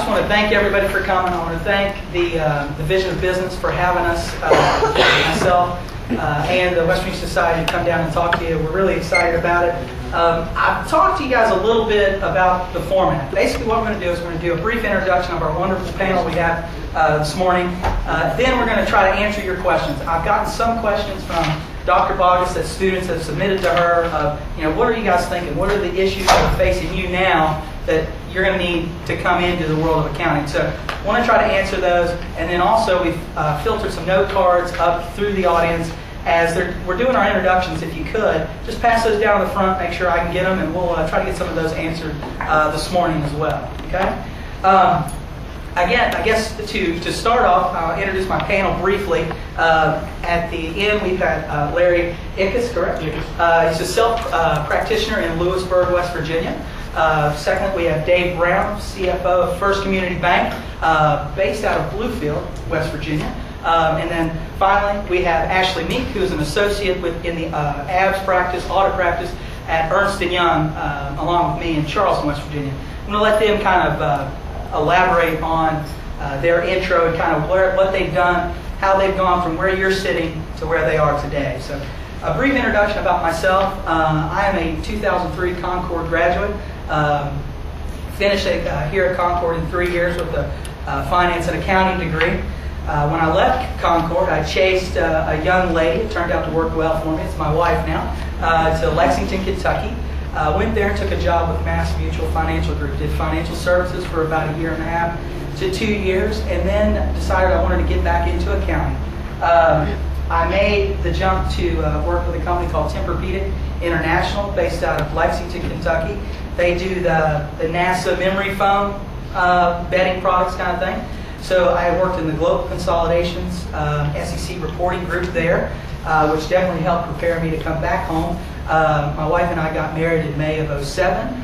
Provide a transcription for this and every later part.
just want to thank everybody for coming. I want to thank the Division of Business for having us, myself, and the West Virginia Society to come down and talk to you. We're really excited about it. I've talked to you guys a little bit about the format. Basically what we're going to do is we're going to do a brief introduction of our wonderful panel we have this morning. Then we're going to try to answer your questions. I've gotten some questions from Dr. Bogus that students have submitted to her of, what are you guys thinking? What are the issues that are facing you now that you're going to need to come into the world of accounting? So I want to try to answer those. And then also we've filtered some note cards up through the audience as we're doing our introductions. If you could, just pass those down to the front, make sure I can get them, and we'll try to get some of those answered this morning as well. Okay? Again, I guess to start off, I'll introduce my panel briefly. At the end, we've had Larry Ickes, correct? Ickes. He's a self-practitioner in Lewisburg, West Virginia. Second, we have Dave Brown, CFO of First Community Bank, based out of Bluefield, West Virginia. And then finally, we have Ashley Meek, who is an associate in the ABS practice, audit practice at Ernst & Young, along with me in Charleston, West Virginia. I'm going to let them kind of elaborate on their intro and kind of what they've done, how they've gone from where you're sitting to where they are today. So a brief introduction about myself. I am a 2003 Concord graduate. Finished here at Concord in 3 years with a finance and accounting degree. When I left Concord, I chased a young lady. It turned out to work well for me. It's my wife now. To Lexington, Kentucky. Went there and took a job with Mass Mutual Financial Group. Did financial services for about 1.5 to 2 years, and then decided I wanted to get back into accounting. I made the jump to work with a company called Tempur-Pedic International, based out of Lexington, Kentucky. They do the NASA memory foam bedding products kind of thing. So I worked in the Global Consolidations SEC reporting group there, which definitely helped prepare me to come back home. My wife and I got married in May of '07.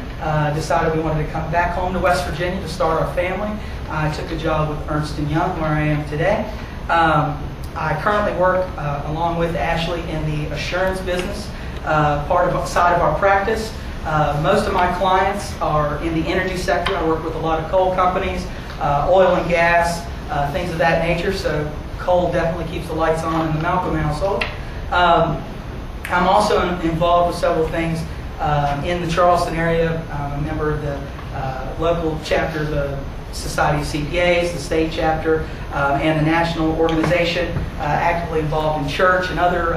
Decided we wanted to come back home to West Virginia to start our family. I took a job with Ernst & Young, where I am today. I currently work along with Ashley in the assurance business, side of our practice. Most of my clients are in the energy sector. I work with a lot of coal companies, oil and gas, things of that nature. So coal definitely keeps the lights on in the Malcolm household. I'm also involved with several things in the Charleston area. I'm a member of the local chapter of the Society of CPAs, the state chapter, and the national organization, actively involved in church and other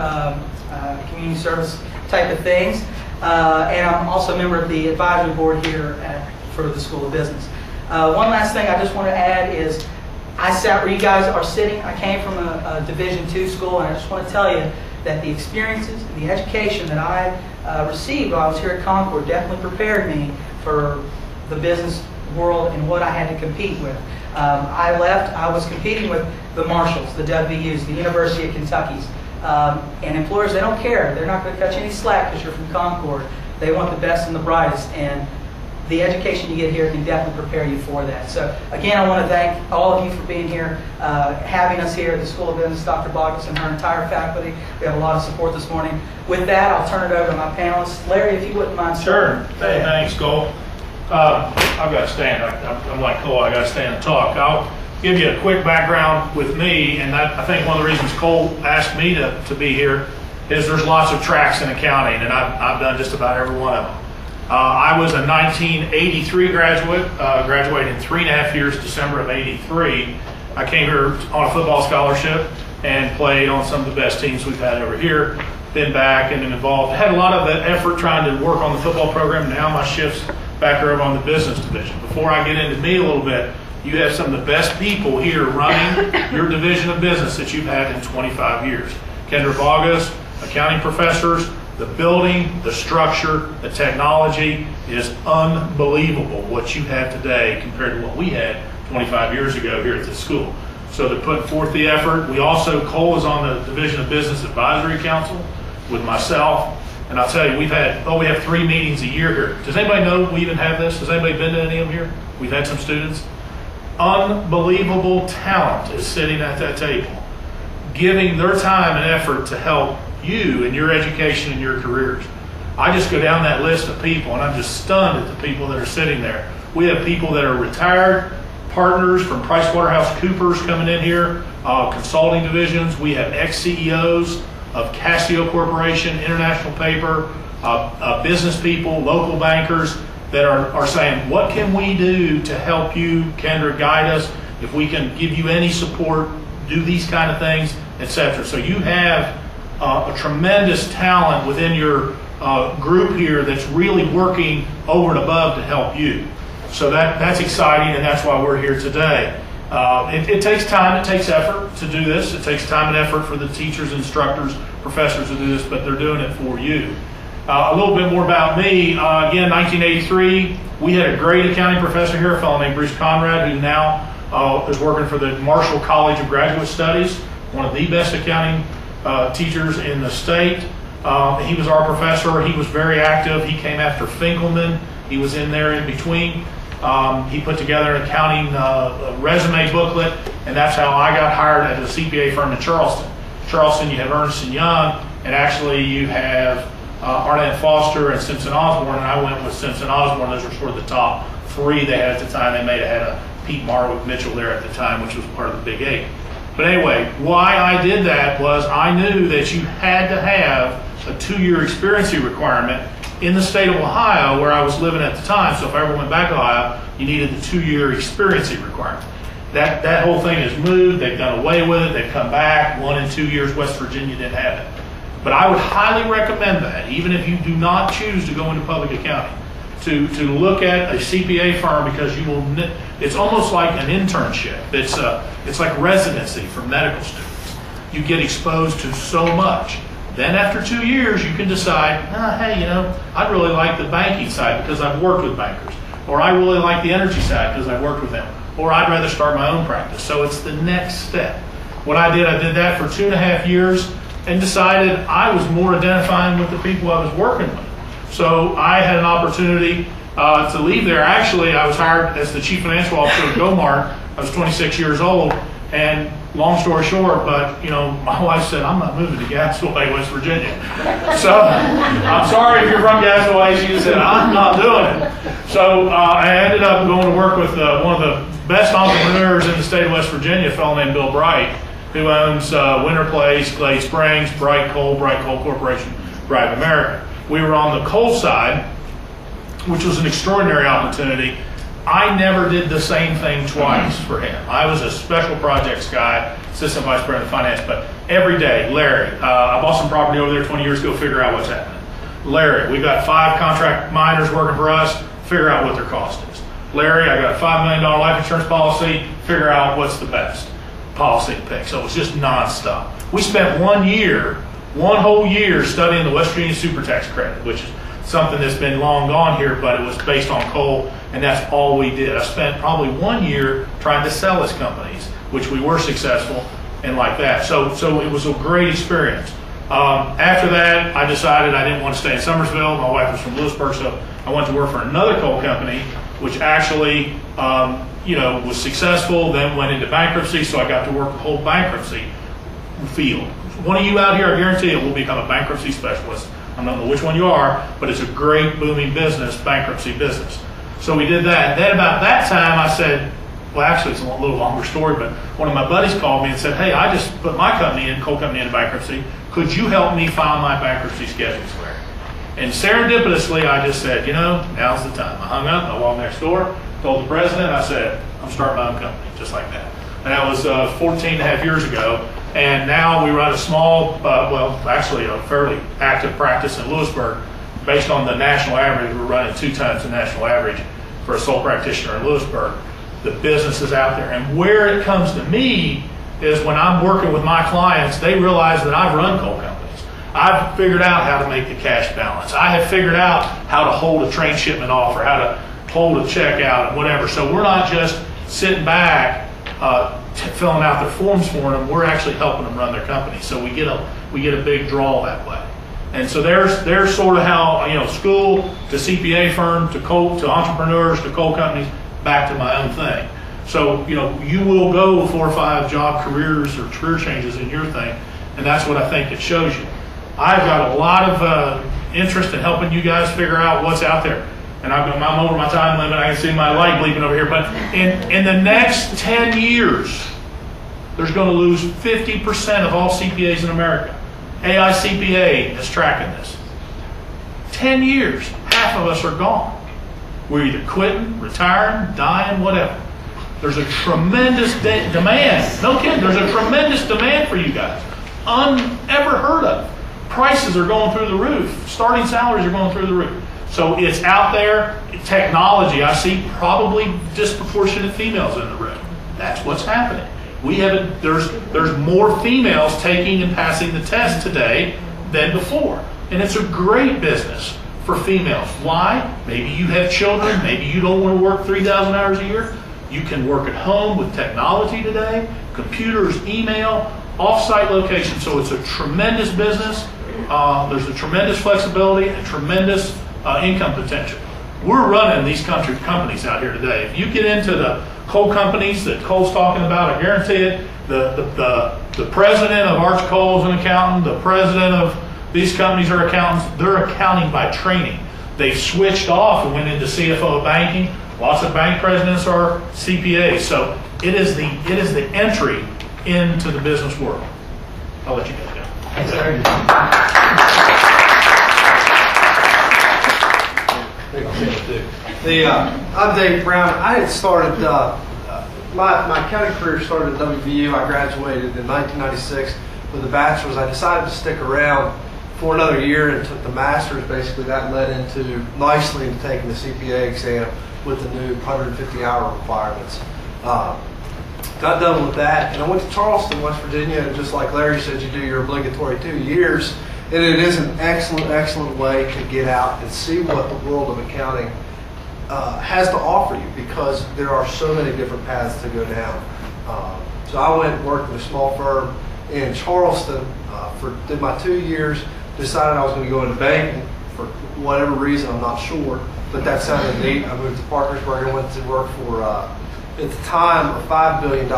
community service type of things. And I'm also a member of the advisory board here for the School of Business. One last thing I just want to add is I sat where you guys are sitting. I came from a Division II school, and I just want to tell you that the experiences and the education that I received while I was here at Concord definitely prepared me for the business world and what I had to compete with. I left, I was competing with the Marshalls, the WVUs, the University of Kentucky's. And employers, they don't care. They're not going to cut you any slack because you're from Concord. They want the best and the brightest. And the education you get here can definitely prepare you for that. So again, I want to thank all of you for being here, having us here at the School of Business, Dr. Bogus and her entire faculty. We have a lot of support this morning. With that, I'll turn it over to my panelists. Larry, if you wouldn't mind. Sure. Hey, thanks, Cole. I've got to stand. I'm like Cole. I got to stand and talk. I'll give you a quick background with me, and I think one of the reasons Cole asked me to be here is there's lots of tracks in accounting, and I've done just about every one of them. I was a 1983 graduate, graduated in 3.5 years, December of '83. I came here on a football scholarship and played on some of the best teams we've had over here. Been back and involved. Had a lot of that effort trying to work on the football program. Now my shift's back over on the business division. Before I get into me a little bit, you have some of the best people here running your division of business that you've had in 25 years. Kendra Bogus, accounting professors, the building, the structure, the technology is unbelievable what you have today compared to what we had 25 years ago here at the school. So they're putting forth the effort. We also, Cole is on the Division of Business Advisory Council with myself. And I'll tell you, we have 3 meetings a year here. Does anybody know we even have this? Has anybody been to any of them here? We've had some students. Unbelievable talent is sitting at that table, giving their time and effort to help you in your education and your careers. I just go down that list of people, and I'm just stunned at the people that are sitting there. We have people that are retired, partners from PricewaterhouseCoopers coming in here, consulting divisions. We have ex-CEOs of Casio Corporation, International Paper, business people, local bankers that are saying, what can we do to help you, Kendra, guide us? If we can give you any support, do these kind of things, etc. So you have a tremendous talent within your group here that's really working over and above to help you. So that's exciting, and that's why we're here today. It takes time, it takes effort to do this. It takes time and effort for the teachers, instructors, professors to do this, but they're doing it for you. A little bit more about me. Again, 1983, we had a great accounting professor here, a fellow named Bruce Conrad, who now is working for the Marshall College of Graduate Studies, one of the best accounting teachers in the state. He was our professor. He was very active. He came after Finkelman. He was in there in between. He put together an accounting resume booklet, and that's how I got hired at a CPA firm in Charleston. Charleston, you have Ernst & Young, and actually you have Arnett Foster and Simpson Osborne, and I went with Simpson Osborne. Those were sort of the top three they had at the time. They may have had a Pete Marwick Mitchell there at the time, which was part of the Big Eight. But anyway, why I did that was I knew that you had to have a 2-year experiency requirement in the state of Ohio, where I was living at the time. So if I ever went back to Ohio, you needed the 2-year experiency requirement. That whole thing has moved. They've done away with it. They've come back. 1 and 2 years, West Virginia didn't have it. But I would highly recommend that, even if you do not choose to go into public accounting, to look at a CPA firm, because you will. It's almost like an internship. It's like residency for medical students. You get exposed to so much. Then after 2 years, you can decide, hey, I'd really like the banking side because I've worked with bankers. Or I really like the energy side because I've worked with them. Or I'd rather start my own practice. So it's the next step. What I did that for 2.5 years and decided I was more identifying with the people I was working with. So I had an opportunity to leave there. Actually, I was hired as the chief financial officer of Gomart. I was 26 years old. And long story short, but my wife said, I'm not moving to Gasaway, West Virginia. So I'm sorry if you're from Gasaway. She said, I'm not doing it. So I ended up going to work with one of the best entrepreneurs in the state of West Virginia, a fellow named Bill Bright, who owns Winter Place, Glade Springs, Bright Coal Corporation, Bright America. We were on the coal side, which was an extraordinary opportunity. I never did the same thing twice for him. I was a special projects guy, assistant vice president of finance, but every day, Larry, I bought some property over there 20 years ago, figure out what's happening. Larry, we've got 5 contract miners working for us, figure out what their cost is. Larry, I got a $5 million life insurance policy, figure out what's the best policy to pick. So it was just nonstop. We spent 1 whole year studying the West Virginia super tax credit, which is something that's been long gone here, but it was based on coal, and that's all we did. I spent probably 1 year trying to sell as companies, which we were successful and like that. So it was a great experience. After that, I decided I didn't want to stay in Summersville. My wife was from Lewisburg, so I went to work for another coal company, which actually was successful, then went into bankruptcy, so I got to work the whole bankruptcy field. One of you out here, I guarantee it, will become a bankruptcy specialist. I don't know which one you are, but it's a great booming business, bankruptcy business. So we did that. Then about that time I said, well, actually it's a little longer story, but one of my buddies called me and said, hey, I just put my coal company into bankruptcy. Could you help me file my bankruptcy schedules there? And serendipitously, I just said, now's the time. I hung up, I walked next door, told the president, I said, I'm starting my own company, just like that. And that was 14.5 years ago. And now we run a small, actually a fairly active practice in Lewisburg. Based on the national average, we're running 2 times the national average for a sole practitioner in Lewisburg. The business is out there. And where it comes to me is when I'm working with my clients, they realize that I've run coal companies. I've figured out how to make the cash balance. I have figured out how to hold a train shipment off or how to hold a check out and whatever. So we're not just sitting back filling out their forms for them. We're actually helping them run their company. So we get a big draw that way. And so there's sort of how, school to CPA firm to coal to entrepreneurs to coal companies back to my own thing. So you will go 4 or 5 job careers or career changes in your thing, and that's what I think it shows you. I've got a lot of interest in helping you guys figure out what's out there. and I'm over my time limit. I can see my light bleeping over here. But in the next 10 years, there's going to lose 50% of all CPAs in America. AICPA is tracking this. 10 years, half of us are gone. We're either quitting, retiring, dying, whatever. There's a tremendous demand. No kidding, there's a tremendous demand for you guys. Ever heard of. Prices are going through the roof. Starting salaries are going through the roof. So it's out there. Technology, I see probably disproportionate females in the room. That's what's happening. There's more females taking and passing the test today than before. And it's a great business for females. Why? Maybe you have children. Maybe you don't want to work 3,000 hours a year. You can work at home with technology today, computers, email, off-site location. So it's a tremendous business. There's a tremendous flexibility and tremendous income potential. We're running these companies out here today. If you get into the coal companies that Cole's talking about, I guarantee it, the president of Arch Coal is an accountant, the president of these companies are accountants. They're accounting by training. They've switched off and went into CFO of banking. Lots of bank presidents are CPAs. So it is the entry into the business world. I'll let you guys go. Thanks, Larry. I'm Dave Brown. I had started, my accounting career started at WVU. I graduated in 1996 with a bachelor's. I decided to stick around for another year and took the master's. Basically, that led nicely into taking the CPA exam with the new 150-hour requirements. Got done with that, and I went to Charleston, West Virginia, and just like Larry said, you do your obligatory 2 years, and it is an excellent way to get out and see what the world of accounting has to offer you, because there are so many different paths to go down. So I went and worked with a small firm in Charleston, did my 2 years, decided I was going to go into banking for whatever reason, I'm not sure, but that sounded neat. I moved to Parkersburg and went to work for, at the time, a $5 billion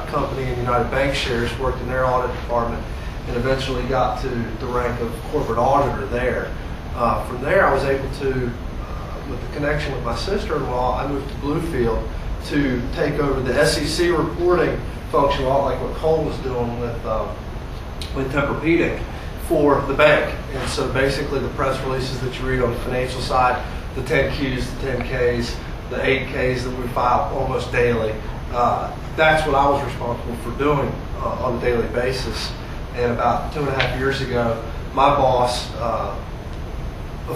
company in United Bank Shares, worked in their audit department, and eventually got to the rank of corporate auditor there. From there, I was able to, with the connection with my sister-in-law, I moved to Bluefield to take over the SEC reporting function, a lot like what Cole was doing with Tempur-Pedic for the bank. And so basically the press releases that you read on the financial side, the 10Qs, the 10Ks, the 8Ks that we file almost daily, that's what I was responsible for doing on a daily basis. And about 2.5 years ago, my boss, a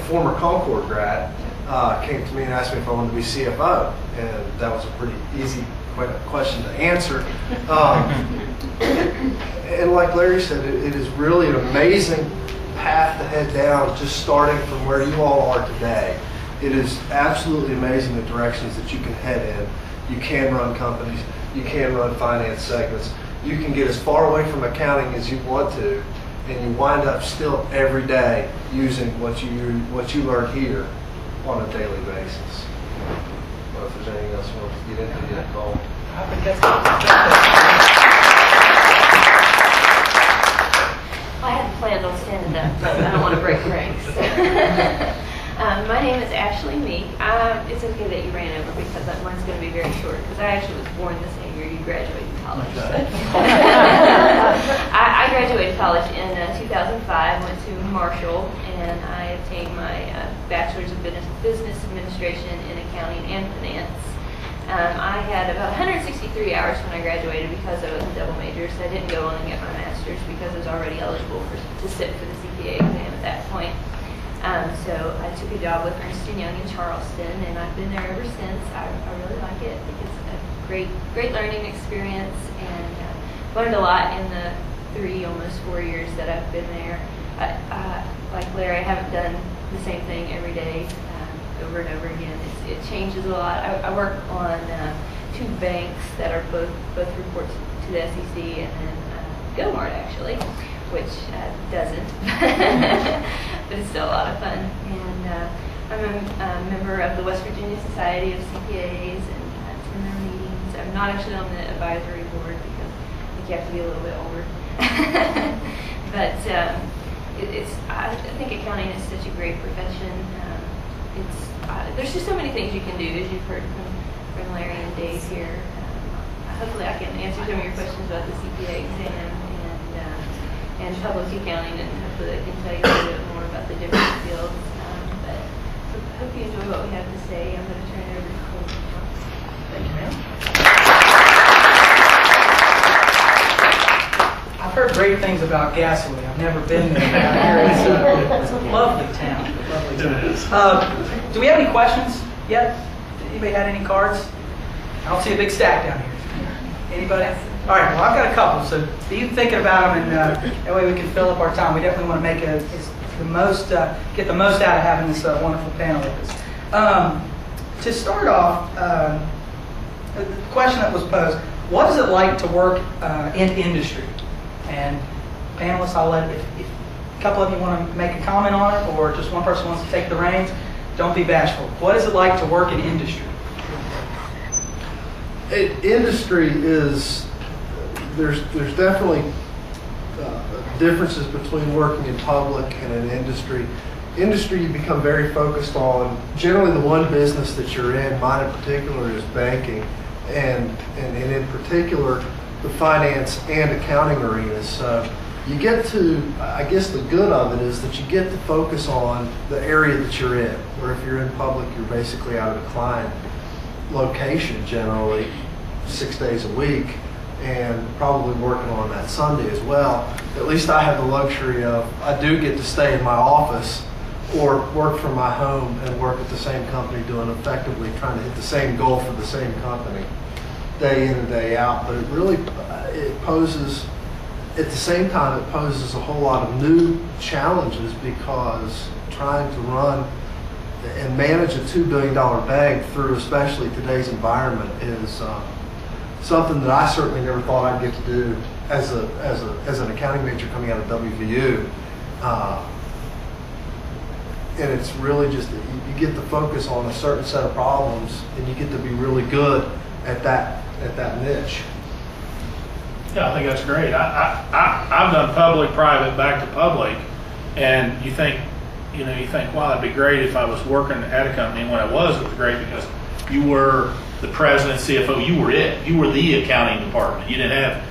former Concord grad, came to me and asked me if I wanted to be CFO, and that was a pretty easy question to answer. And like Larry said, it is really an amazing path to head down, just starting from where you all are today. It is absolutely amazing the directions that you can head in. You can run companies, you can run finance segments, you can get as far away from accounting as you want to, and you wind up still every day using what you learn here on a daily basis. I don't know if there's anything else you want to get into yet, Cole. I think that's I hadn't planned on standing up, but I don't want to break ranks. My name is Ashley Meek. It's okay that you ran over because mine's going to be very short, because I actually was born the same year you graduated college. Okay. I graduated college in 2005, went to Marshall, and I obtained my Bachelor's of Business Administration in Accounting and Finance. I had about 163 hours when I graduated because I was a double major, so I didn't go on and get my master's because I was already eligible to sit for the CPA exam at that point. So I took a job with Ernst Young in Charleston, and I've been there ever since. I really like it. I think it's a great learning experience, and learned a lot in the almost 4 years that I've been there. Like Larry, I haven't done the same thing every day over and over again. It changes a lot. I work on 2 banks that are both report to the SEC, and then GoMart actually, which doesn't, but it's still a lot of fun. And I'm a member of the West Virginia Society of CPAs and attend their meetings. I'm not actually on the advisory board because I think you have to be a little bit older. But I think accounting is such a great profession. there's just so many things you can do, as you've heard from Larry and Dave here. Hopefully I can answer some of your questions about the CPA exam and public accounting, and hopefully I can tell you a little bit more about the different fields. But so I hope you enjoy what we have to say. I'm going to turn it over to Cole. Thank you, ma'am. I've heard great things about Gasoline. I've never been there. It's a lovely town. Lovely town. Do we have any questions yet? Anybody had any cards? I don't see a big stack down here. Anybody? All right. Well, I've got a couple. So be thinking about them, and that way we can fill up our time. We definitely want to make get the most out of having this wonderful panel with us. To start off, the question that was posed: what is it like to work in industry? And panelists, I'll let if a couple of you want to make a comment on it, or just one person wants to take the reins, don't be bashful. What is it like to work in industry? Industry is, there's definitely differences between working in public and in industry. Industry, you become very focused on generally the one business that you're in. Mine in particular is banking, and in particular the finance and accounting arenas. So you get to, I guess the good of it is that you get to focus on the area that you're in, where if you're in public, you're basically out of a client location generally 6 days a week, and probably working on that Sunday as well. At least I have the luxury of, I do get to stay in my office or work from my home and work at the same company, doing effectively trying to hit the same goal for the same company day in and day out. But it really, it poses, at the same time, it poses a whole lot of new challenges, because trying to run and manage a $2 billion bank through especially today's environment is something that I certainly never thought I'd get to do as an accounting major coming out of WVU. And it's really just that you get to focus on a certain set of problems, and you get to be really good at that niche. Yeah, I think that's great. I've done public, private, back to public, and you think, wow, that'd be great if I was working at a company. And when I was, it was great because you were the president, CFO, you were it. You were the accounting department. You didn't have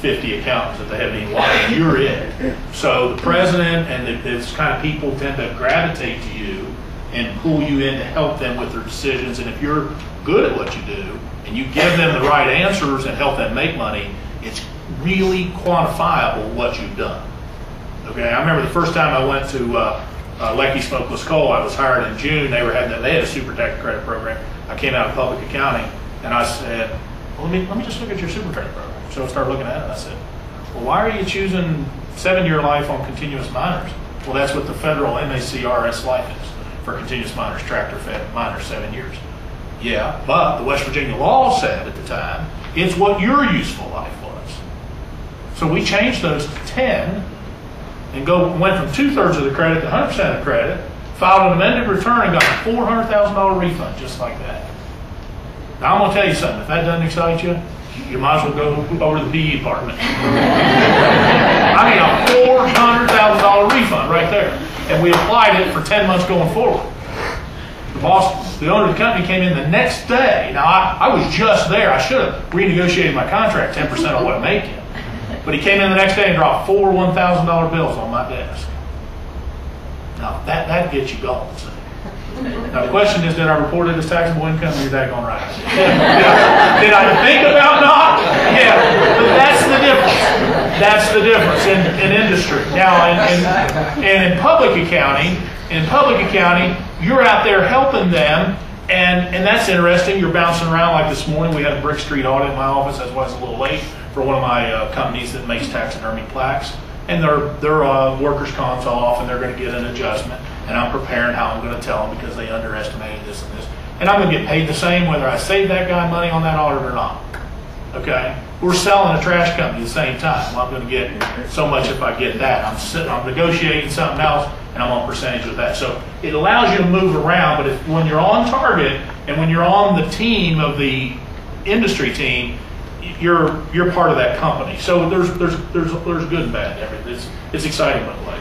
50 accountants at the head of any line. You're it. So the president and this kind of people tend to gravitate to you and pull you in to help them with their decisions. And if you're good at what you do and you give them the right answers and help them make money, it's really quantifiable what you've done. Okay, I remember the first time I went to Lecky Smokeless Coal. I was hired in June. They had a super tax credit program. I came out of public accounting, and I said, well, let me just look at your super credit program. So I started looking at it, and I said, well, why are you choosing 7-year life on continuous miners? Well, that's what the federal MACRS life is for continuous miners, tractor fed miners, 7 years. Yeah, but the West Virginia law said at the time, it's what your useful life was. So we changed those to 10 and went from 2/3 of the credit to 100% of credit, filed an amended return, and got a $400,000 refund just like that. Now I'm going to tell you something. If that doesn't excite you, you might as well go over to the PE department. I mean, a $400,000 refund right there. And we applied it for 10 months going forward. The owner of the company came in the next day. Now, I was just there. I should have renegotiated my contract 10% on what I'm making. But he came in the next day and dropped 4 $1,000 bills on my desk. Now, that gets you going. Now, the question is, did I report it as taxable income? You're daggone right. Did I think about not? Yeah, but that's the difference. That's the difference in industry. Now, and in public accounting, you're out there helping them, and that's interesting. You're bouncing around. Like this morning, we had a Brick Street audit in my office. That's why I was a little late for one of my companies that makes taxidermy plaques. And their workers' comp's off, and they're going to get an adjustment. And I'm preparing how I'm going to tell them because they underestimated this and this. And I'm going to get paid the same whether I save that guy money on that audit or not. Okay? We're selling a trash company at the same time. Well, I'm going to get so much if I get that. I'm negotiating something else, and I'm on percentage with that. So it allows you to move around, but when you're on target and when you're on the team of the industry team, you're part of that company. So there's good and bad. It's exciting, by the way.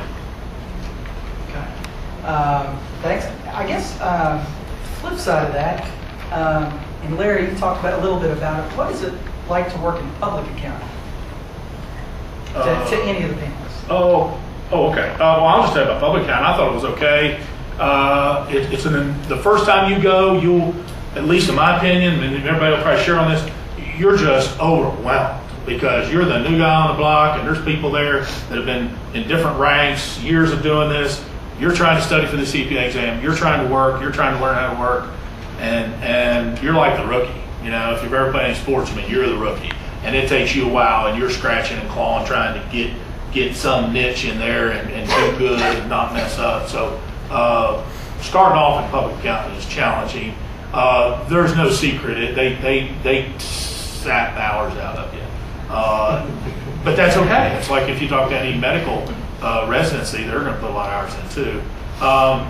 Okay. Thanks. I guess flip side of that, and Larry, you talked about a little bit about it. What is it like to work in public accounting? To any of the panelists. Okay. Well, I'll just tell you about public accounting. I thought it was okay. The first time you go, you'll, at least in my opinion, and everybody will probably share on this, you're just overwhelmed because you're the new guy on the block and there's people there that have been in different ranks, years of doing this. You're trying to study for the CPA exam. You're trying to work. You're trying to learn how to work. And you're like the rookie. You know, if you've ever played any sports, you're the rookie. And it takes you a while and you're scratching and clawing, trying to get some niche in there and do good and not mess up. So starting off in public accounting is challenging. There's no secret. They sap hours out of you. But that's okay. It's like if you talk to any medical residency, they're going to put a lot of hours in too.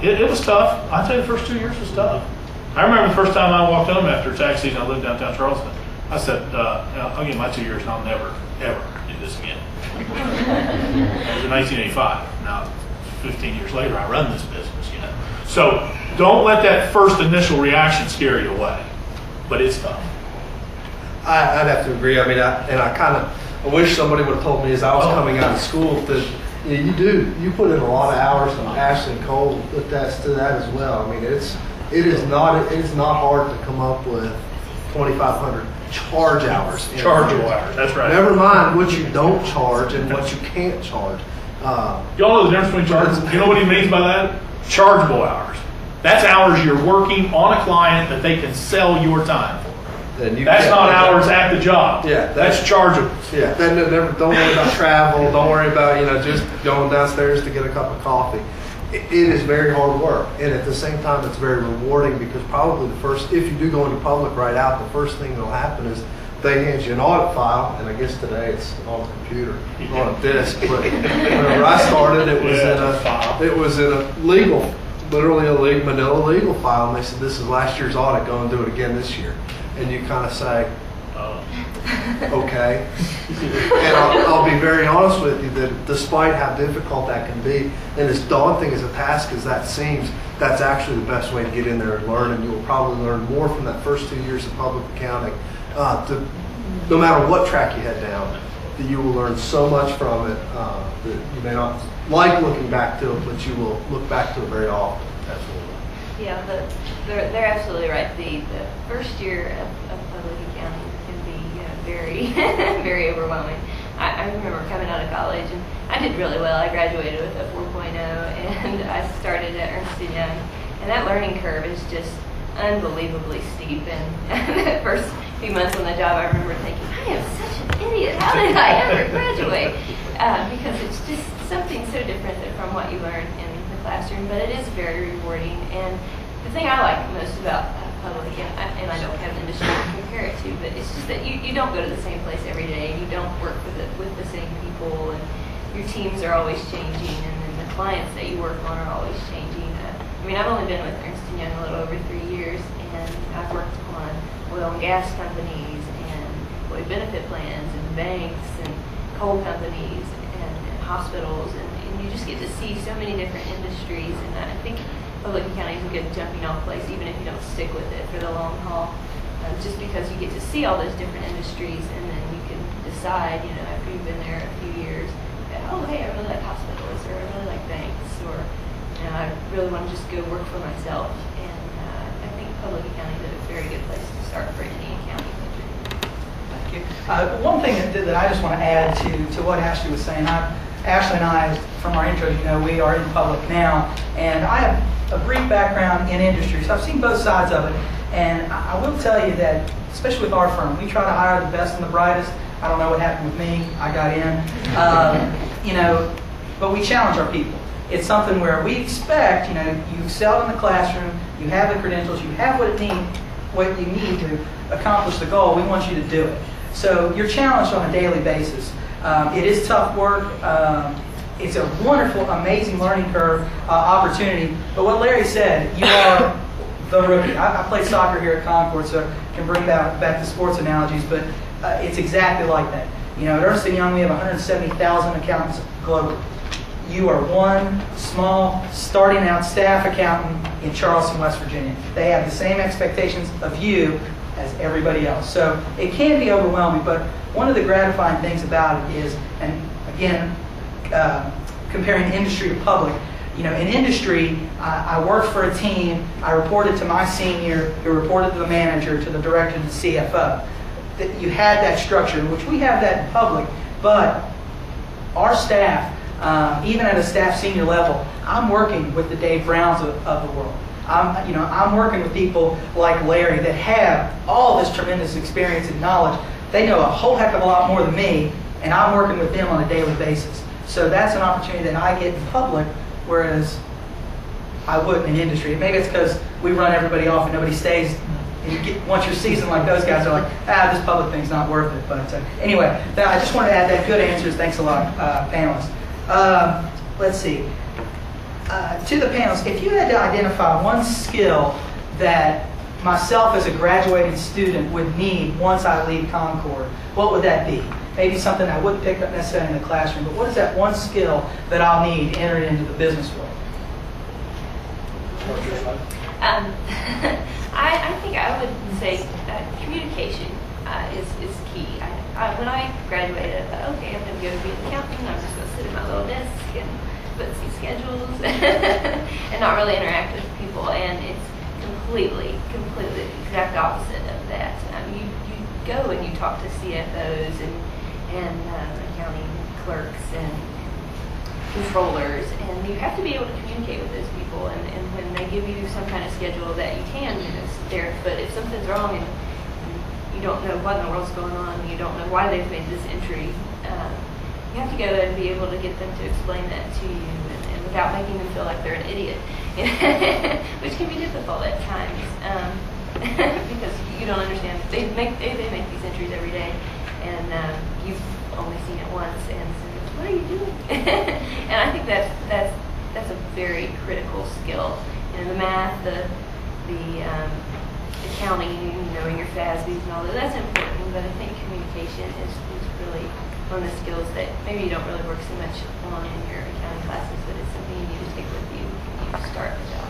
It was tough. I'd say the first 2 years was tough. I remember the first time I walked home after tax season, I lived downtown Charleston. I said, I'll get my 2 years and I'll never, ever do this again. It was in 1985. Now, 15 years later, I run this business, you know. So don't let that first initial reaction scare you away. But it's tough. I'd have to agree. I mean, I wish somebody would have told me as I was coming out of school that you put in a lot of hours, and Ashley and Cole attest to that as well. I mean, it is not hard to come up with 2,500 charge hours. Chargeable hours, that's right. Never mind what you don't charge and what you can't charge. Y'all know the difference between chargeable? You know what he means by that? Chargeable hours. That's hours you're working on a client that they can sell your time for. That's not hours at the job. Yeah, that's chargeable. Yeah, then don't worry about travel. Don't worry about just going downstairs to get a cup of coffee. It is very hard work, and at the same time, it's very rewarding because probably if you do go into public right out, the first thing that'll happen is they hand you an audit file, and I guess today it's on a computer, on a disk. But whenever I started, it was in a legal, literally a manila legal file, and they said, "This is last year's audit. Go and do it again this year." And you kind of say, okay. And I'll be very honest with you that despite how difficult that can be, and as daunting as a task as that seems, that's actually the best way to get in there and learn, and you will probably learn more from that first 2 years of public accounting. No matter what track you head down, that you will learn so much from it that you may not like looking back to it, but you will look back to it very often. Absolutely. Yeah, they're absolutely right. The first year of public accounting can be very, very overwhelming. I remember coming out of college, and I did really well. I graduated with a 4.0, and I started at Ernst & Young. And that learning curve is just unbelievably steep. And the first few months on the job, I remember thinking, I am such an idiot. How did I ever graduate? Because it's just something so different from what you learn in the classroom, but it is very rewarding. And the thing I like most about public accounting, and I don't have an industry to compare it to, but it's just that you don't go to the same place every day, and you don't work with the same people, and your teams are always changing, and then the clients that you work on are always changing. I mean, I've only been with Ernst & Young a little over 3 years, and I've worked on oil and gas companies, and employee benefit plans, and banks, and coal companies, and hospitals, and you just get to see so many different industries, and I think public accounting is a good jumping off place, even if you don't stick with it for the long haul, just because you get to see all those different industries, and then you can decide, after you've been there a few years, that, oh, hey, I really like hospitals, or I really like banks, or I really want to just go work for myself. And I think public accounting is a very good place to start for any accounting major. Thank you. One thing that I just want to add to what Ashley was saying, Ashley and I, from our intro, we are in public now, and I have a brief background in industry, so I've seen both sides of it. And I will tell you that, especially with our firm, we try to hire the best and the brightest. I don't know what happened with me. I got in. But we challenge our people. It's something where we expect, you excelled in the classroom, you have the credentials, you have what you need to accomplish the goal. We want you to do it. So you're challenged on a daily basis. It is tough work. It's a wonderful, amazing learning curve opportunity. But what Larry said, you are the rookie. I play soccer here at Concord, so I can bring back the sports analogies, but it's exactly like that. At Ernst & Young, we have 170,000 accountants globally. you are one small, starting out staff accountant in Charleston, West Virginia. They have the same expectations of you as everybody else. So it can be overwhelming, but one of the gratifying things about it is, and again, comparing industry to public, you know, in industry, I worked for a team, I reported to my senior, who reported to the manager, to the director, to the CFO. That you had that structure, which we have that in public, but our staff, even at a staff senior level, I'm working with the Dave Browns of the world. I'm working with people like Larry that have all this tremendous experience and knowledge. They know a whole heck of a lot more than me, and I'm working with them on a daily basis. So that's an opportunity that I get in public, whereas I wouldn't in industry. Maybe it's because we run everybody off and nobody stays. And once you're seasoned like those guys, are like, this public thing's not worth it. But anyway, I just wanted to add that. Good answers. Thanks a lot, panelists. Let's see. To the panelists, if you had to identify one skill that myself as a graduating student would need once I leave Concord, what would that be? Maybe something I wouldn't pick up necessarily in the classroom, but what is that one skill that I'll need entering into the business world? I think I would say communication is key. When I graduated, I thought, okay, I'm going to go be an accountant. I'm just going to sit at my little desk and put see schedules and not really interact with people. And it's completely the exact opposite of that. You go and you talk to CFOs and accounting clerks and controllers, and you have to be able to communicate with those people. And when they give you some kind of schedule that you can, stare at, but if something's wrong and you don't know what in the world's going on, you don't know why they've made this entry, you have to go and be able to get them to explain that to you, and without making them feel like they're an idiot, which can be difficult at times because you don't understand. They make these entries every day, and you've only seen it once, and so, what are you doing? And I think that's a very critical skill. The math, the accounting, knowing your FASBs and all that, that's important, but I think communication is really one of the skills that maybe you don't really work so much on in your accounting classes, but it's something you need to take with you when you start the job.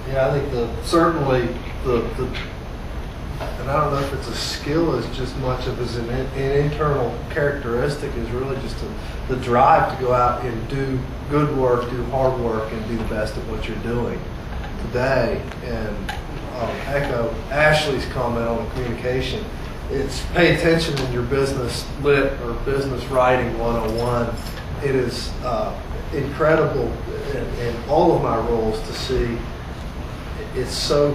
Yeah, I think certainly and I don't know if it's a skill as just much of as an internal characteristic, is really just the drive to go out and do good work, do hard work, and be the best at what you're doing today. And I'll echo Ashley's comment on the communication. It's pay attention in your business lit or business writing 101. It is incredible in all of my roles to see. It's so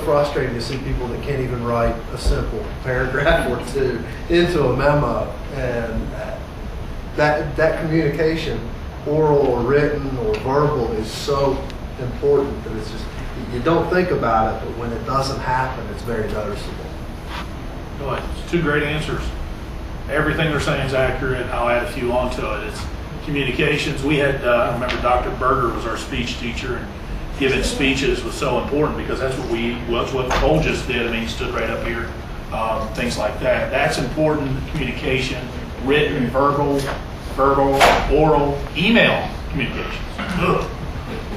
frustrating to see people that can't even write a simple paragraph or two into a memo, and that communication, oral or written or verbal, is so important that it's just, you don't think about it, but when it doesn't happen, it's very noticeable. Boy, it's two great answers. Everything they're saying is accurate. I'll add a few onto it. It's communications. We had, I remember Dr. Berger was our speech teacher, and giving speeches was so important because that's what Cole just did. I mean, he stood right up here, things like that. That's important. Communication, written, verbal, oral, email communications. Ugh.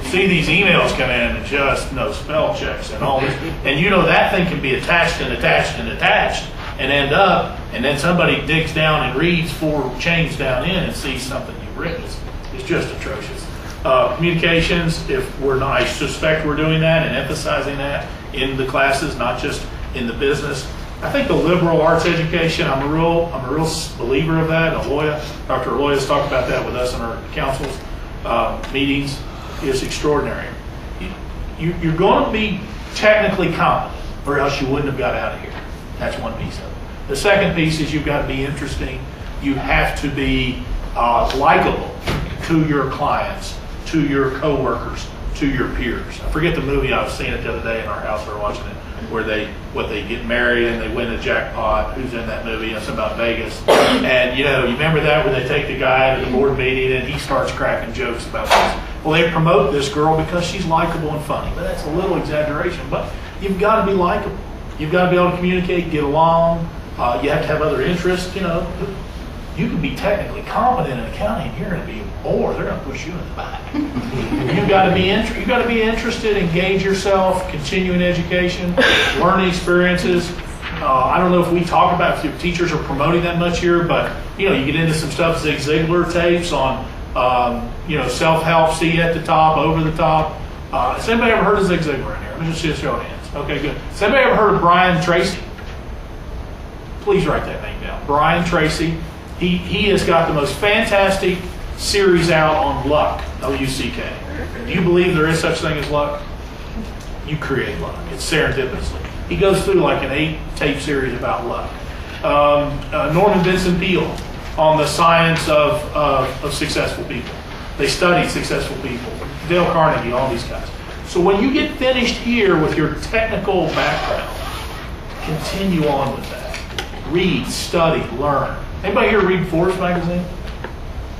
See these emails come in and just no spell checks and all this, and that thing can be attached and attached and attached and end up, and then somebody digs down and reads 4 chains down in and sees something you've written. It's just atrocious. Communications, I suspect we're doing that and emphasizing that in the classes, not just in the business. I think the liberal arts education, I'm a real believer of that. Dr. Aloya's talked about that with us in our council's meetings, is extraordinary. You're going to be technically competent, or else you wouldn't have got out of here. That's one piece of it. The second piece is you've got to be interesting. You have to be likable to your clients, to your coworkers, to your peers. I forget the movie, I was seeing it the other day in our house, we were watching it, where they get married and they win a jackpot. Who's in that movie? It's about Vegas. And you remember that, where they take the guy to the board meeting and he starts cracking jokes about this. Well, they promote this girl because she's likable and funny, but that's a little exaggeration. But you've got to be likable. You've got to be able to communicate, get along. You have to have other interests. You can be technically competent in accounting, and you're going to be bored. They're going to push you in the back. You've got to be interested, engage yourself, continuing education, learning experiences. I don't know if we talk about if your teachers are promoting that much here, but you get into some stuff Zig Ziglar tapes on self-help, see at the top, over the top. Has anybody ever heard of Zig Ziglar in here? Let me just see a show of hands. Okay, good. Has anybody ever heard of Brian Tracy? Please write that name down. Brian Tracy. He has got the most fantastic series out on luck, L-U-C-K. Do you believe there is such thing as luck? You create luck. It's serendipitously. He goes through like an 8-tape series about luck. Norman Vincent Peale on the science of successful people. They study successful people. Dale Carnegie, all these guys. So when you get finished here with your technical background, continue on with that. Read, study, learn. Anybody here read Forbes magazine?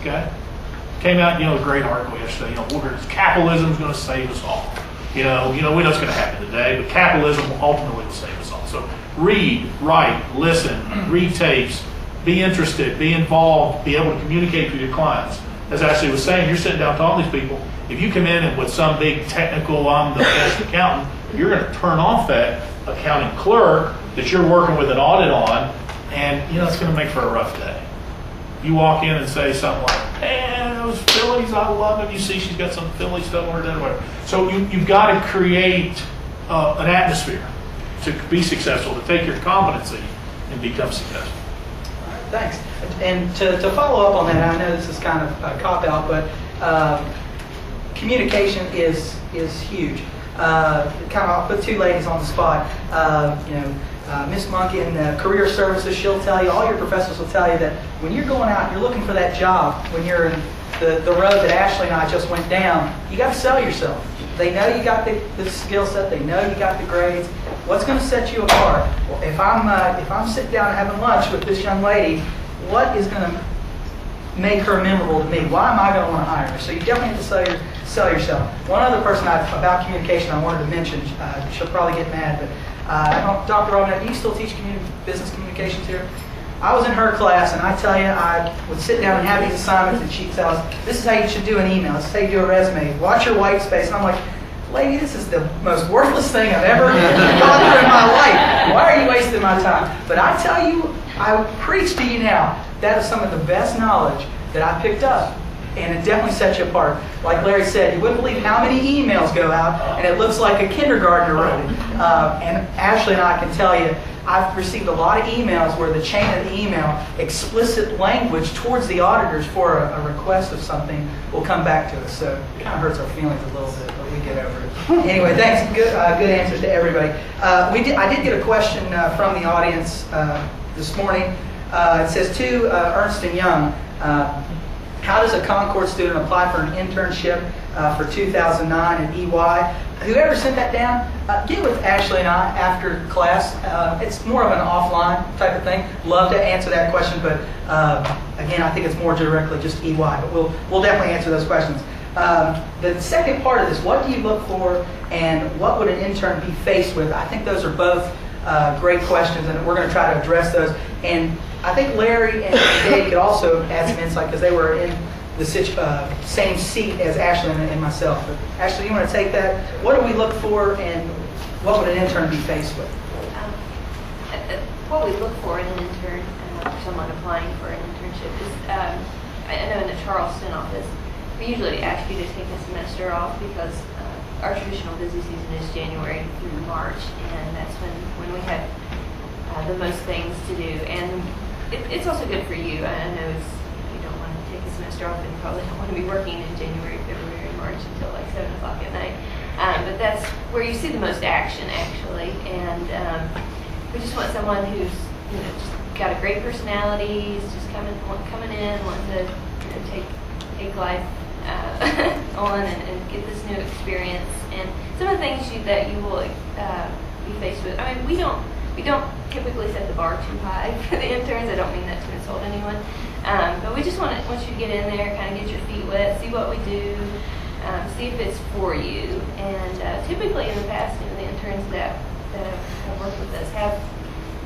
Okay. Came out, a great article yesterday. Capitalism is going to save us all. We know what's going to happen today, but capitalism ultimately will save us all. So read, write, listen, read tapes, be interested, be involved, be able to communicate with your clients. As Ashley was saying, you're sitting down talking to these people. If you come in and with some big technical, I'm the best accountant, you're going to turn off that accounting clerk that you're working with an audit on, and it's going to make for a rough day. You walk in and say something like, "Man, those Phillies, I love them." You see she's got some Philly stuff on her desk, whatever. So you've got to create an atmosphere to be successful, to take your competency and become successful. All right, thanks. And to follow up on that, I know this is kind of a cop-out, but communication is huge. I'll put two ladies on the spot. Miss Monk in career services, she'll tell you, all your professors will tell you that when you're going out, you're looking for that job, when you're in the road that Ashley and I just went down, you got to sell yourself. They know you got the skill set, they know you got the grades. What's going to set you apart? Well, if I'm sitting down and having lunch with this young lady, what is going to make her memorable to me? Why am I going to want to hire her? So you definitely have to sell yourself. One other person about communication I wanted to mention, she'll probably get mad, but Dr. Robinette, do you still teach business communications here? I was in her class, and I tell you, I would sit down and have these assignments, and she'd tell us, this is how you should do an email, this is how you do a resume, watch your white space. And I'm like, lady, this is the most worthless thing I've ever gone through in my life. Why are you wasting my time? But I tell you, I preach to you now, that is some of the best knowledge that I picked up. And it definitely sets you apart. Like Larry said, you wouldn't believe how many emails go out, and it looks like a kindergartner wrote it. And Ashley and I can tell you, I've received a lot of emails where the chain of the email, explicit language towards the auditors for a request of something will come back to us. So it kind of hurts our feelings a little bit, but we get over it. Anyway, thanks. Good answers to everybody. I did get a question from the audience this morning. It says, to Ernst & Young, how does a Concord student apply for an internship for 2009 at EY? Whoever sent that down, get with Ashley and I after class. It's more of an offline type of thing. Love to answer that question, but again, I think it's more directly just EY. But we'll definitely answer those questions. The second part of this, what do you look for, and what would an intern be faced with? I think those are both great questions, and we're going to try to address those. And I think Larry and Dave could also add some insight because they were in the same seat as Ashley and myself. But Ashley, you want to take that? What do we look for, and what would an intern be faced with? What we look for in an intern, someone applying for an internship, is I know in the Charleston office, we usually ask you to take a semester off because our traditional busy season is January through March, and that's when we have the most things to do. And it's also good for you. I know you don't want to take a semester off and probably don't want to be working in January, February, March until like 7 o'clock at night. But that's where you see the most action, actually. And we just want someone who's just got a great personality, is just coming in, wanting to take life on and get this new experience. And some of the things that you will be faced with. I mean, we don't typically set the bar too high for the interns. I don't mean that to insult anyone, but we just want you to get in there, kind of get your feet wet, see what we do, see if it's for you. And typically in the past, the interns that have worked with us have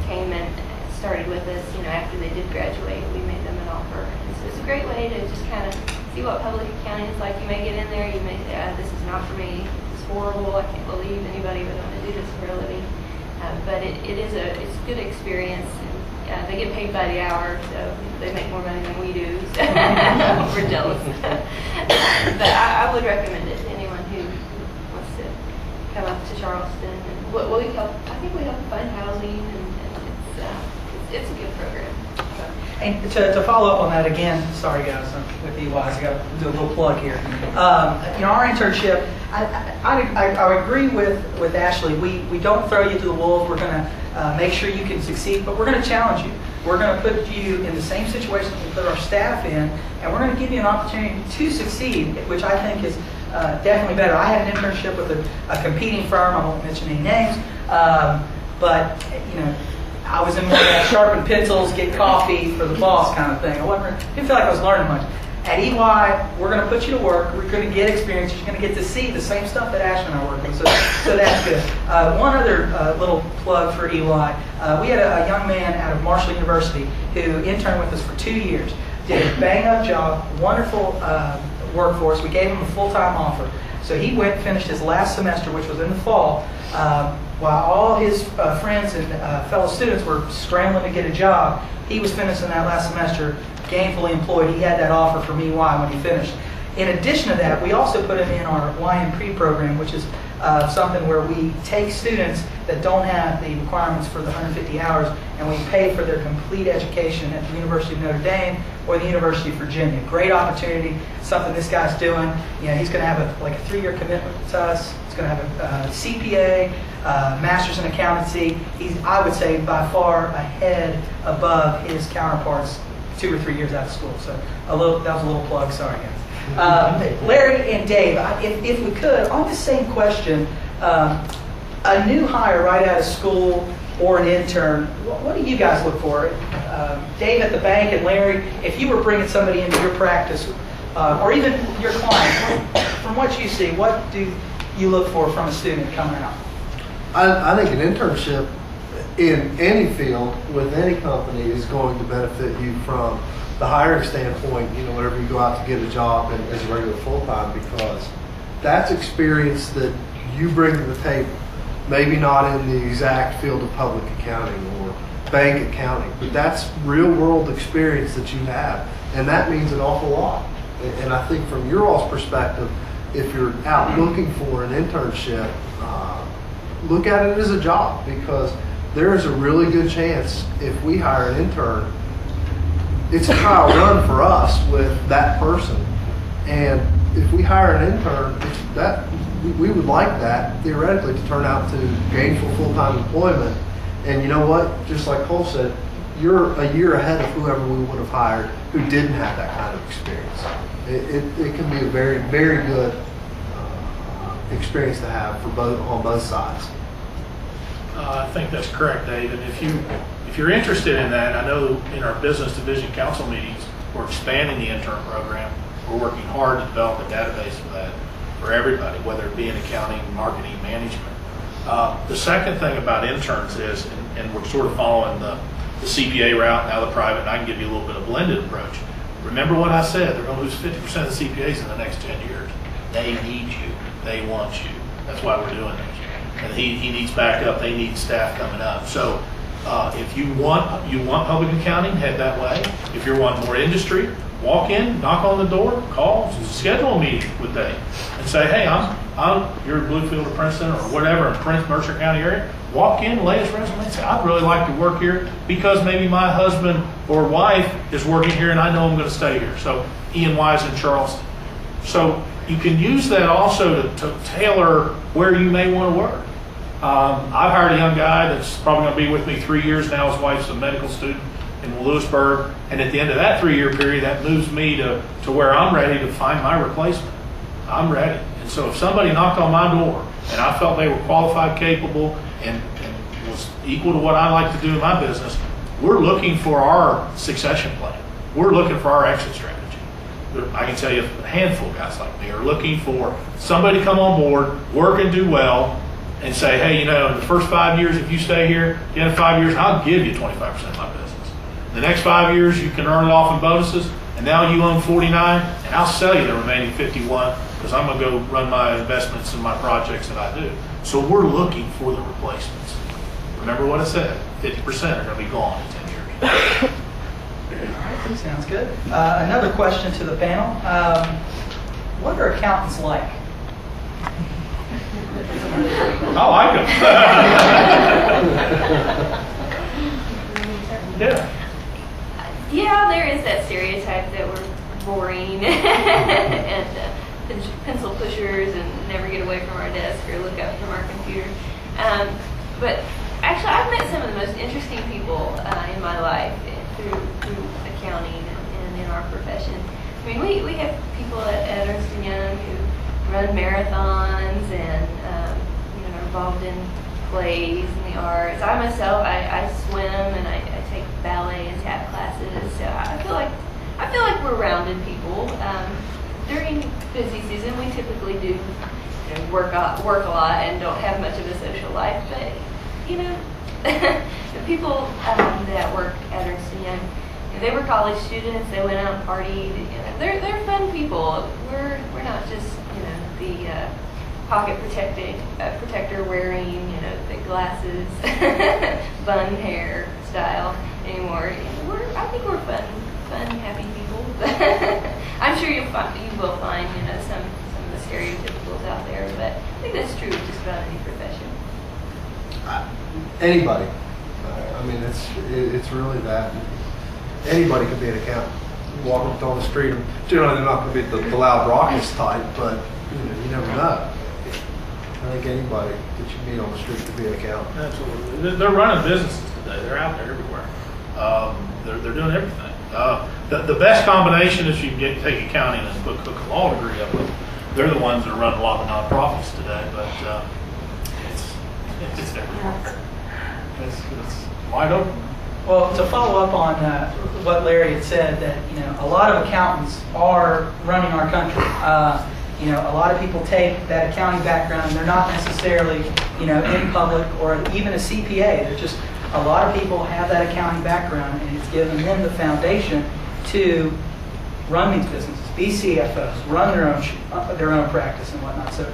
came and started started with us, after they did graduate, we made them an offer. And so it's a great way to just kind of see what public accounting is like. You may get in there, you may say, this is not for me, it's horrible, I can't believe anybody would want to do this for a living. But it's a good experience. And, they get paid by the hour, so they make more money than we do. So we're jealous. But I would recommend it to anyone who wants to come up to Charleston. And I think we help fund housing, and it's a good program. And to follow up on that again, sorry guys, with EY, I got to do a little plug here. Our internship, I agree with Ashley. We don't throw you to the wolves. We're going to make sure you can succeed, but we're going to challenge you. We're going to put you in the same situation that we put our staff in, and we're going to give you an opportunity to succeed, which I think is definitely better. I had an internship with a competing firm. I won't mention any names, but I was in more of that sharpen pencils, get coffee for the boss kind of thing. Didn't feel like I was learning much. At EY, we're going to put you to work. We're going to get experience. You're going to get to see the same stuff that Ashley and I work on. So that's good. One other little plug for EY. We had a young man out of Marshall University who interned with us for 2 years. Did a bang-up job, wonderful workforce. We gave him a full-time offer. So he went and finished his last semester, which was in the fall, while all his friends and fellow students were scrambling to get a job. He was finishing that last semester, gainfully employed. He had that offer from EY when he finished. In addition to that, we also put him in our YM program, which is something where we take students that don't have the requirements for the 150 hours, and we pay for their complete education at the University of Notre Dame or the University of Virginia. Great opportunity, something this guy's doing. He's going to have a 3-year commitment to us. He's going to have a CPA, master's in accountancy. He's, I would say, by far ahead above his counterparts 2 or 3 years out of school. So that was a little plug. Sorry, guys. Larry and Dave, if we could, on the same question, a new hire right out of school or an intern, what do you guys look for? Dave at the bank and Larry, if you were bringing somebody into your practice, or even your client, from what you see, what do you look for from a student coming out? I think an internship in any field with any company is going to benefit you from the hiring standpoint, whenever you go out to get a job and as a regular full-time, because that's experience that you bring to the table. Maybe not in the exact field of public accounting or bank accounting, but that's real-world experience that you have, and that means an awful lot. And I think from your all's perspective, if you're out looking for an internship, look at it as a job, because there is a really good chance if we hire an intern, it's a trial run for us with that person. And if we hire an intern, we would like that theoretically to turn out to gainful full-time employment. And you know what? Just like Cole said, you're a year ahead of whoever we would have hired who didn't have that kind of experience. It can be a very, very good experience to have on both sides. I think that's correct, Dave. And if you're interested in that, I know in our business division council meetings, we're expanding the intern program. We're working hard to develop a database for that for everybody, whether it be in accounting, marketing, management. The second thing about interns is, and we're sort of following the CPA route, now the private, and I can give you a little bit of blended approach. Remember what I said, they're going to lose 50% of the CPAs in the next 10 years. They need you. They want you. That's why we're doing this. And he needs backup. They need staff coming up. So if you want public accounning, head that way. If you're wanting more industry, walk in, knock on the door, call, schedule a meeting with Dave, and say, hey, you're in Bluefield or Princeton or whatever in Prince, Mercer County area. Walk in, lay his resume, and say, I'd really like to work here because maybe my husband or wife is working here and I know I'm going to stay here. So E&Y is in Charleston. So you can use that also to tailor where you may want to work. I've hired a young guy that's probably going to be with me 3 years now. His wife's a medical student in Lewisburg, and at the end of that 3-year period, that moves me to where I'm ready to find my replacement. I'm ready. And so if somebody knocked on my door and I felt they were qualified, capable, and was equal to what I like to do in my business, we're looking for our succession plan. We're looking for our exit strategy. I can tell you a handful of guys like me are looking for somebody to come on board, work and do well, and say, hey, in the first 5 years, if you stay here, in 5 years, I'll give you 25% of my business. The next 5 years, you can earn it off in bonuses, and now you own 49, and I'll sell you the remaining 51 because I'm going to go run my investments and my projects that I do. So we're looking for the replacements. Remember what I said, 50% are going to be gone in 10 years. All right, sounds good. Another question to the panel. What are accountants like? I like them. Yeah. Yeah, there is that stereotype that we're boring and pencil pushers and never get away from our desk or look up from our computer. But actually, I've met some of the most interesting people in my life through accounting and in our profession. I mean, we have people at Ernst & Young who run marathons and are involved in plays and the arts. I myself, I swim and I take ballet and tap classes. So I feel like we're rounded people. During busy season, we typically do work a lot and don't have much of a social life. But the people that work at Ernst & Young, they were college students. They went out and partied. They're fun people. We're not just the pocket protector wearing the glasses, bun hair style anymore. I think we're fun, happy people. I'm sure you will find some of the stereotypicals out there, but I think that's true of just about any profession. Anybody. I mean, it's really that. Anybody can be an accountant. You walk up on the street, and generally they're not going to be the loud, raucous type, but you never know. I think anybody that you meet on the street can be an accountant. Absolutely. They're running businesses today. They're out there everywhere. They're doing everything. The best combination is you can take accounting and cook a law degree up with. They're the ones that are running a lot of nonprofits today, but it's everywhere. It's wide open. Well, to follow up on what Larry had said, that a lot of accountants are running our country. A lot of people take that accounting background, and they're not necessarily in public or even a CPA. They're just a lot of people have that accounting background, and it's given them the foundation to run these businesses, be CFOs, run their own practice and whatnot. So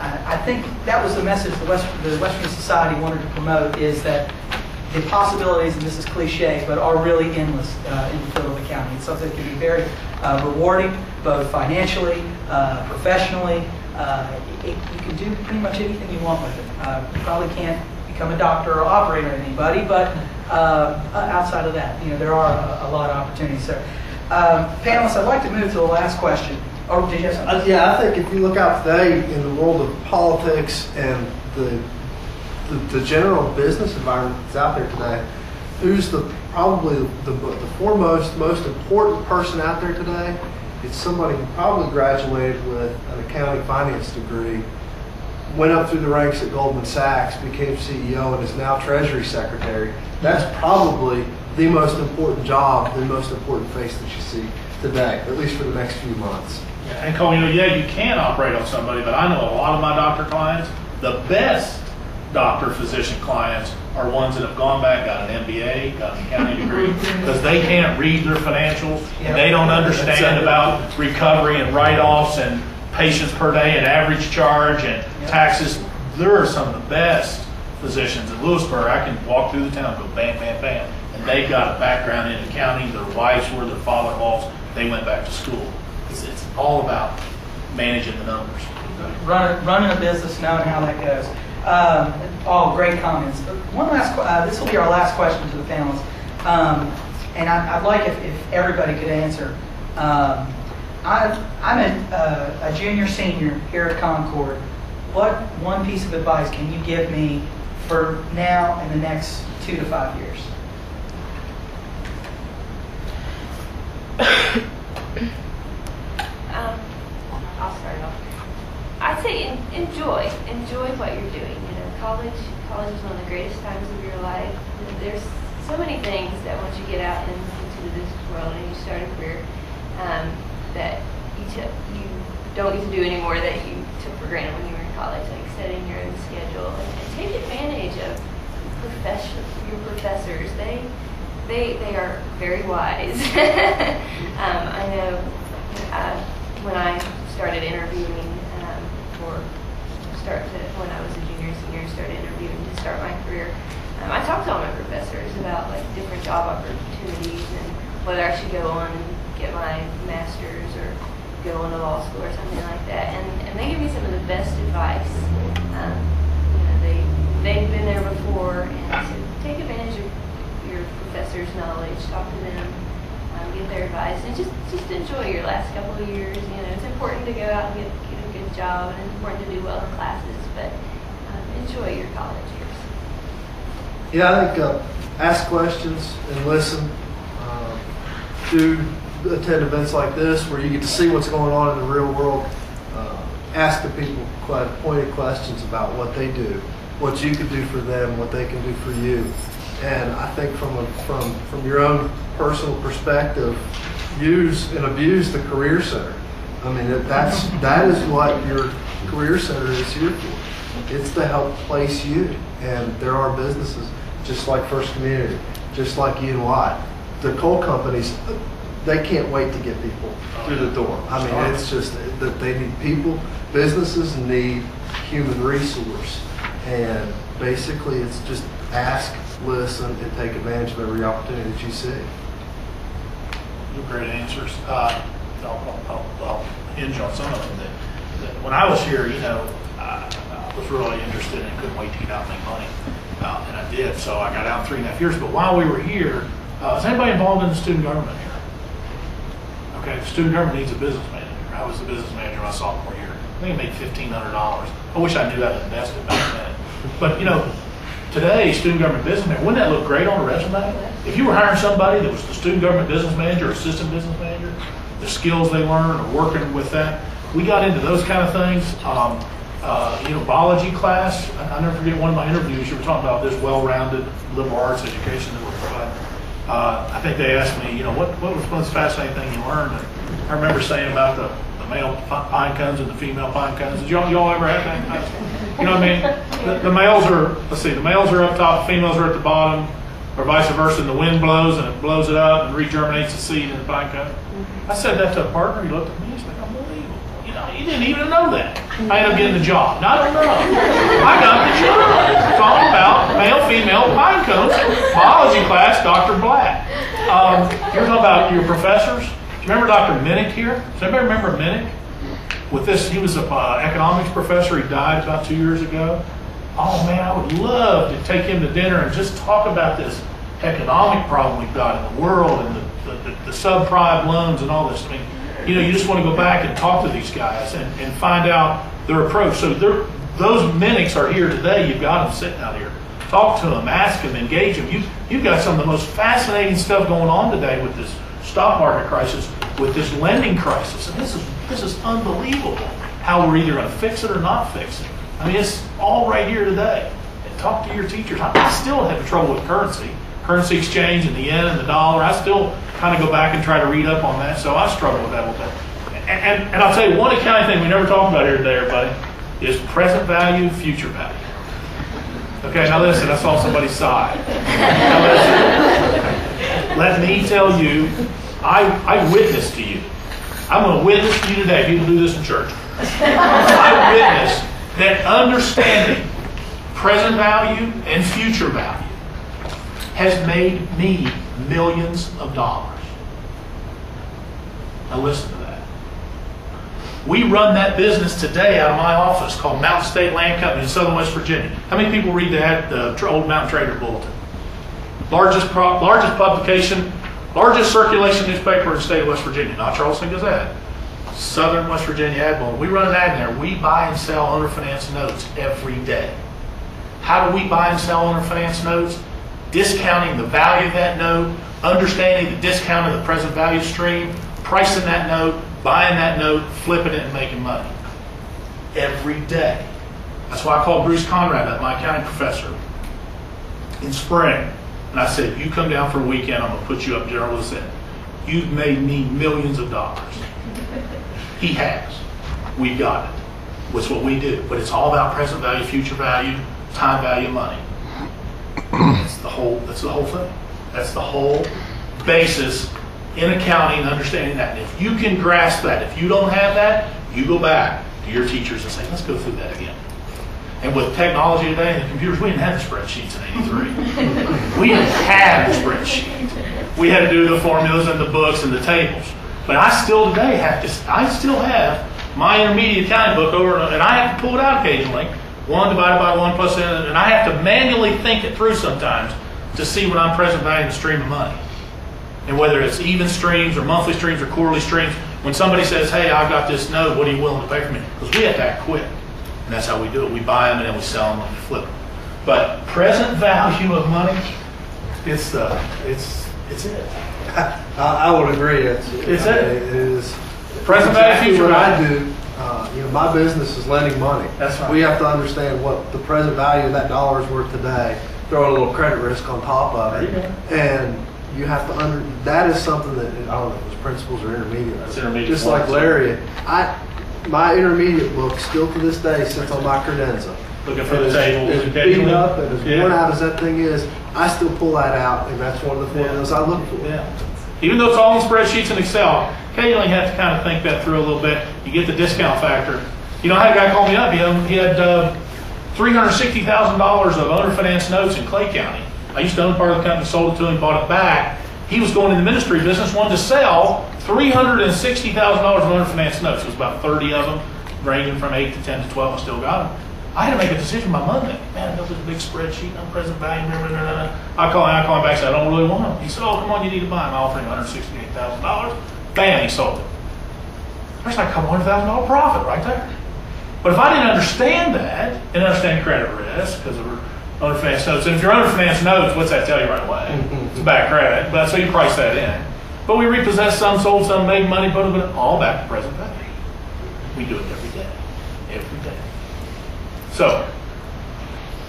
I think that was the message the Western Society wanted to promote, is that the possibilities, and this is cliche, but are really endless in the field of accounting. It's something that can be very rewarding, both financially, professionally. You can do pretty much anything you want with it. You probably can't become a doctor or operator or anybody, but outside of that, there are a lot of opportunities there. Panelists, I'd like to move to the last question. Or did you have something? Yeah, I think if you look out today in the world of politics and the general business environment that's out there today, who's probably the foremost, most important person out there today? It's somebody who probably graduated with an accounting finance degree, went up through the ranks at Goldman Sachs, became CEO, and is now Treasury Secretary. That's probably the most important job, the most important face that you see today, at least for the next few months. And Cole, you can operate on somebody, but I know a lot of my doctor clients, the best doctor physician clients are ones that have gone back, got an MBA, got an accounting degree, because they can't read their financials, and they don't understand about recovery and write-offs and patients per day and average charge and taxes. There are some of the best physicians in Lewisburg. I can walk through the town and go bam, bam, bam. And they've got a background in accounting. Their wives were, their father-in-laws. They went back to school. It's all about managing the numbers. Running a business, knowing how that goes. All great comments. One last. This will be our last question to the panelists, and I'd like if everybody could answer. I'm a junior senior here at Concord. What one piece of advice can you give me for now and the next 2 to 5 years? I'll start off. I'd say enjoy what you're doing. College is one of the greatest times of your life. There's so many things that once you get out into the business world and you start a career that you don't get to do anymore that you took for granted when you were in college, like setting your own schedule and take advantage of your professors. They are very wise. I know when I started interviewing when I was a junior, senior, started interviewing to start my career, I talked to all my professors about like different job opportunities and whether I should go on and get my master's or go on to law school or something like that. And they give me some of the best advice. They've been there before, and so take advantage of your professor's knowledge, talk to them, get their advice, and just enjoy your last couple of years. It's important to go out and get a good job, and it's important to do well in classes, but enjoy your college years. Yeah, I think ask questions and listen. Do attend events like this where you get to see what's going on in the real world. Ask the people pointed questions about what they do, what you could do for them, what they can do for you. And I think from your own personal perspective, use and abuse the Career Center. I mean, that is what your Career Center is here for. It's to help place you. And there are businesses just like First Community, just like E&Y. The coal companies, they can't wait to get people through the door. I mean, it's just that they need people. Businesses need human resource. And basically, it's just ask, listen, and take advantage of every opportunity that you see. Great answers. I'll hinge on some of them. That when I was here, I was really interested and couldn't wait to get out and make money. And I did, so I got out 3.5 years. But while we were here, is anybody involved in the student government here? Okay, the student government needs a business manager. I was the business manager my sophomore year. I think I made $1,500. I wish I knew how to invest it back then. But today, student government business manager, wouldn't that look great on a resume? If you were hiring somebody that was the student government business manager or assistant business manager, the skills they learn or working with that, we got into those kind of things. Biology class, I never forget one of my interviews, you were talking about this well-rounded liberal arts education that we're providing. I think they asked me, what was the most fascinating thing you learned? And I remember saying about the male pine cones and the female pine cones. Did y'all ever have that? You know what I mean? The males are up top, females are at the bottom, or vice versa, and the wind blows and it blows it up and regerminates the seed in the pine cone. I said that to a partner, he looked at me, he's like, unbelievable. You didn't even know that. I ended up getting the job. I don't know. I got the job. Talking about male, female pine cones, biology class, Dr. Black. You were talking about your professors. Do you remember Dr. Minnick here? Does anybody remember Minnick? He was an economics professor. He died about 2 years ago. Oh man, I would love to take him to dinner and just talk about this economic problem we've got in the world and the subprime loans and all this. I mean, you just want to go back and talk to these guys and find out their approach. So those Minnicks are here today. You've got them sitting out here. Talk to them, ask them, engage them. You've got some of the most fascinating stuff going on today with this stock market crisis, with this lending crisis. And this is unbelievable how we're either going to fix it or not fix it. I mean, it's all right here today. And talk to your teachers. I still have trouble with currency exchange and the yen and the dollar. I still kind of go back and try to read up on that, so I struggle with that a little bit. And I'll tell you, one accounting thing we never talk about here today, everybody, is present value, future value. Okay, now listen, I saw somebody sigh. Now listen, let me tell you, I witness to you. I'm going to witness to you today. People do this in church. I witness that understanding present value and future value has made me millions of dollars. Now listen to that. We run that business today out of my office called Mountain State Land Company in Southern West Virginia. How many people read that, the Old Mountain Trader Bulletin? Largest publication, largest circulation newspaper in the state of West Virginia, not Charleston Gazette. Southern West Virginia Ad Bulletin. We run an ad in there. We buy and sell owner finance notes every day. How do we buy and sell owner finance notes? Discounting the value of that note, understanding the discount of the present value stream, pricing that note, buying that note, flipping it, and making money. Every day. That's why I called Bruce Conrad, my accounting professor, in spring. And I said, you come down for a weekend, I'm going to put you up General Assent. You've made me millions of dollars. He has. We got it. That's what we do. But it's all about present value, future value, time value, money. That's the whole thing. That's the whole basis in accounting, understanding that. And if you can grasp that, if you don't have that, you go back to your teachers and say, let's go through that again. And with technology today and the computers, we didn't have the spreadsheets in '83. We didn't have the spreadsheet. We had to do the formulas and the books and the tables. But I still today I still have my intermediate accounting book over, and I have to pull it out occasionally. 1 divided by 1 plus, and I have to manually think it through sometimes to see when I'm present valuing the stream of money. And whether it's even streams or monthly streams or quarterly streams, when somebody says, hey, I've got this note, what are you willing to pay for me? Because we have to act quick. And that's how we do it. We buy them and then we sell them and we flip them. But present value of money, it's it. I would agree. It's it. It is Present value, future what I value. do. My business is lending money. That's right. We have to understand what the present value of that dollar is worth today. Throw a little credit risk on top of it, and you have to that is something that, I don't know if it was principles or intermediate. That's intermediate. Just like Larry, my intermediate book still to this day sits on my credenza. Looking for the tables. As beaten up and as worn out as that thing is, I still pull that out, and that's one of the formulas I look for. Yeah. Even though it's all in spreadsheets in Excel, occasionally you have to kind of think that through a little bit. You get the discount factor. You know, I had a guy call me up. He had $360,000 of owner-financed notes in Clay County. I used to own part of the company, sold it to him, bought it back. He was going in the ministry business, wanted to sell $360,000 of owner-financed notes. It was about 30 of them, ranging from 8 to 10 to 12. I still got them. I had to make a decision by Monday. Man, that was a big spreadsheet, no present value. I call him back and said, I don't really want them. He said, oh, come on, you need to buy them. I offered him $168,000. Bam, he sold it. There's like a couple $100,000 profit right there. But if I didn't understand that, and understand credit risk, because of owner finance notes, and if you're owner finance notes, what's that tell you right away? It's bad credit, but so you price that in. But we repossessed some, sold some, made money, put it all back to present value. We do it every day. Every day. So,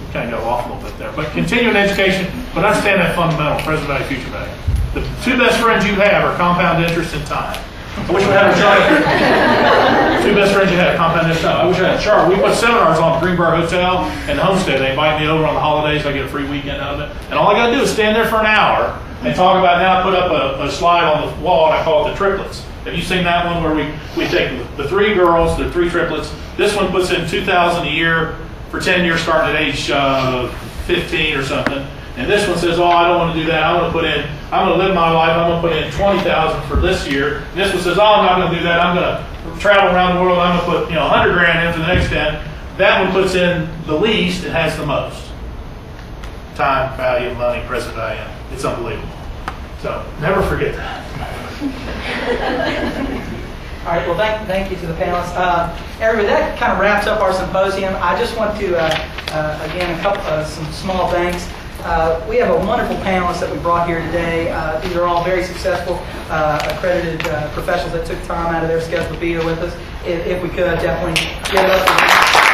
we kind of go off a little bit there. But continuing education, but understand that fundamental, present value, future value. The two best friends you have are compound interest and time. I wish we had a chart. Two best friends you have, compound interest and time. I wish I had a chart. We put seminars on the Greenberg Hotel and the Homestead. They invite me over on the holidays. I get a free weekend out of it. And all I got to do is stand there for an hour and talk about, now I put up a slide on the wall, and I call it the triplets. Have you seen that one where we take the 3 girls, the 3 triplets? This one puts in $2,000 a year for 10 years starting at age 15 or something. And this one says, oh, I don't want to do that. I'm going to live my life. I'm going to put in $20,000 for this year. And this one says, oh, I'm not going to do that. I'm going to travel around the world. I'm going to put $100,000 in for the next 10. That one puts in the least and has the most. Time, value, money, present value. It's unbelievable. So never forget that. All right, well, thank you to the panelists. Everybody, that kind of wraps up our symposium. I just want to, again, some small thanks. We have a wonderful panelists that we brought here today. These are all very successful, accredited professionals that took time out of their schedule to be here with us. If we could, definitely give it up.